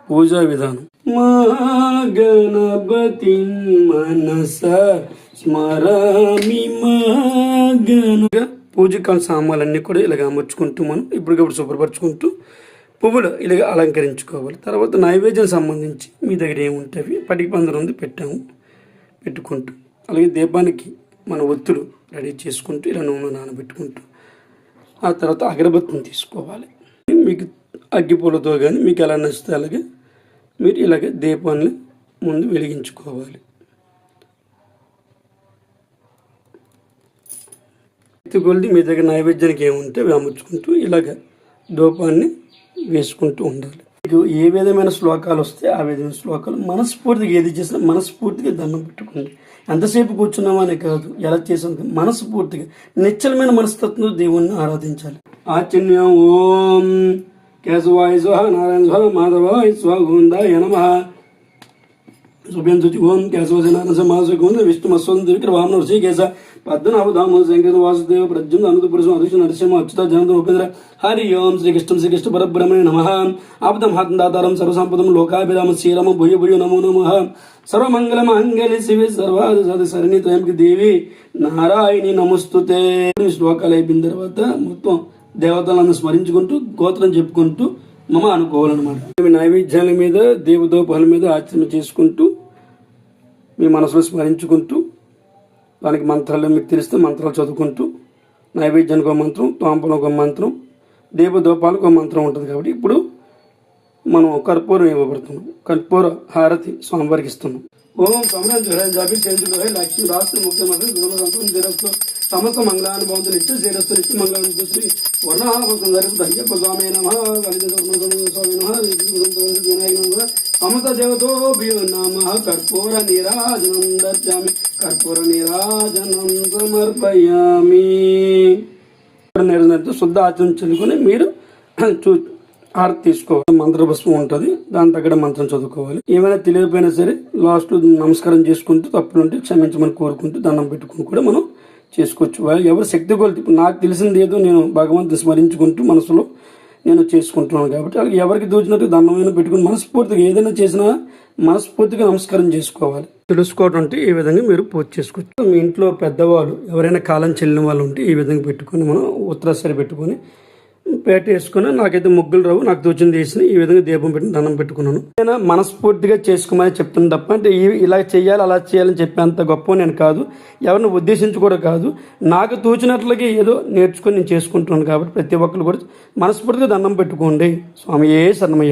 పూజా విధానం. మా గణపతి మనస స్మరామి మా పూజకాల సామాన్లన్నీ కూడా ఇలాగ అమర్చుకుంటూ మనం ఇప్పటికప్పుడు శుభ్రపరచుకుంటూ పువ్వులు ఇలాగ అలంకరించుకోవాలి. తర్వాత నైవేద్యం సంబంధించి మీ దగ్గర ఏముంటాయి పటికి పందిరి ఉంది పెట్టుకుంటూ అలాగే దీపానికి మన ఒత్తులు రెడీ చేసుకుంటూ ఇలా నూనె నానబెట్టుకుంటూ ఆ తర్వాత అగరబత్తిని తీసుకోవాలి. మీకు అగ్గిపూలతో కానీ మీకు ఎలా నచ్చితే అలాగే మీరు ఇలాగే దీపాన్ని ముందు వెలిగించుకోవాలి. ఎత్తుకొలిది మీ దగ్గర నైవేద్యానికి ఏముంటే అవి అమర్చుకుంటూ ఇలాగ దూపాన్ని వేసుకుంటూ ఉండాలి. మీకు ఏ విధమైన శ్లోకాలు వస్తే ఆ విధమైన శ్లోకాలు మనస్ఫూర్తిగా ఏది చేసినా మనస్ఫూర్తిగా దండం పెట్టుకోండి. ఎంతసేపు కూర్చున్నామనే కాదు, ఎలా చేసాం మనస్ఫూర్తిగా నిశ్చలమైన మనస్తత్వంతో దేవుణ్ణి ఆరాధించాలి. ఆచన్యం ఓం కేశవాయ స్వహ నారాయణ స్వహ మాధవాయ స్వ గోవిందాయ నమః శుభ్యం శుచి ఓం కేశవనారాయణ మాధవ గోవింద విష్ణుమస్వంత విక్రవామన ఋషికేశ పద్మనాభధామ శంకర వాసుదేవ ప్రద్యుమ్న అనంత పురుషం అదృష్ట నరసింహ అచ్యుత జనంత ఉపేంద్ర హరి ఓం శ్రీకృష్ణ పరబ్రహ్మణే నమః ఆపదం హాతందాతారం సర్వసంపదం లోకాభిరామ శ్రీరామ భూయ భూయ నమో నమః సర్వమంగళ మంగళి శివి సర్వాది సది సరణి త్రయంకి దేవి నారాయణి నమస్తుతే. శ్లోకాలు అయిపోయిన తర్వాత మొత్తం దేవతలను స్మరించుకుంటూ గోత్రం చెప్పుకుంటూ మమ అనుకోవాలన్నమాట. మీ నైవేద్యాల మీద దేవదోపాల మీద ఆచరణ చేసుకుంటూ మీ మనసులో స్మరించుకుంటూ దానికి మంత్రాలు మీకు తెలిస్తే మంత్రాలు చదువుకుంటూ నైవేద్యానికి ఒక మంత్రం, తోంపలకు ఒక మంత్రం, దీపదోపాలకు ఒక మంత్రం ఉంటుంది. కాబట్టి ఇప్పుడు మనం కర్పూరం ఇవ్వబడుతున్నాం. కర్పూర హారతి స్వామివారికి ఇస్తున్నాం. ఓం లక్ష్మీ రాష్ట్ర ముఖ్యమంత్రి సమస్త మంగళాన్ని బాగుంది నిత్య శ్రీరస్తు నిత్య మంగళాన్ని శ్రీ వర్ణాభ అయ్యప్ప స్వామి స్వామి వినాయక సమస్త దేవతోభ్యో నమః కర్పూర నీరాజనం దర్శయామి కర్పూర నీరాజనం సమర్పయామి. శుద్ధ ఆచరణ చదువుకొని మీరు హారతి తీసుకోవాలి. మంత్రపుష్పం ఉంటుంది, దాని తగ్గ మంత్రం చదువుకోవాలి. ఏమైనా తెలియకపోయినా సరే లాస్ట్ నమస్కారం చేసుకుంటూ తప్పులుంటే క్షమించమని కోరుకుంటూ దండం పెట్టుకుని కూడా మనం చేసుకోవచ్చు. ఎవరు శక్తి కొలితే ఇప్పుడు నాకు తెలిసింది ఏదో నేను భగవంతుని స్మరించుకుంటూ మనసులో నేను చేసుకుంటున్నాను. కాబట్టి అలాగే ఎవరికి దోచినట్టు దండమైన పెట్టుకుని మనస్ఫూర్తిగా ఏదైనా చేసినా మనస్ఫూర్తిగా నమస్కారం చేసుకోవాలి. తెలుసుకోవడం అంటే ఈ విధంగా మీరు పూజ చేసుకోవచ్చు. మీ ఇంట్లో పెద్దవాళ్ళు ఎవరైనా కాలం చెల్లిన వాళ్ళు ఉంటే ఈ విధంగా పెట్టుకొని మనం ఉత్తరాసరి పెట్టుకొని పేట వేసుకుని నాకైతే ముగ్గులు రావు, నాకు తోచింది వేసిన ఈ విధంగా దీపం పెట్టి దండం పెట్టుకున్నాను. నేను మనస్ఫూర్తిగా చేసుకోమని చెప్తాను తప్ప అంటే ఇలా చేయాలి అలా చేయాలని చెప్పేంత గొప్ప నేను కాదు, ఎవరిని ఉద్దేశించి కూడా కాదు. నాకు తోచినట్లుగా ఏదో నేర్చుకొని నేను చేసుకుంటున్నాను. కాబట్టి ప్రతి ఒక్కరు కూడా మనస్ఫూర్తిగా దండం పెట్టుకోండి. స్వామియే శరణమయ్య.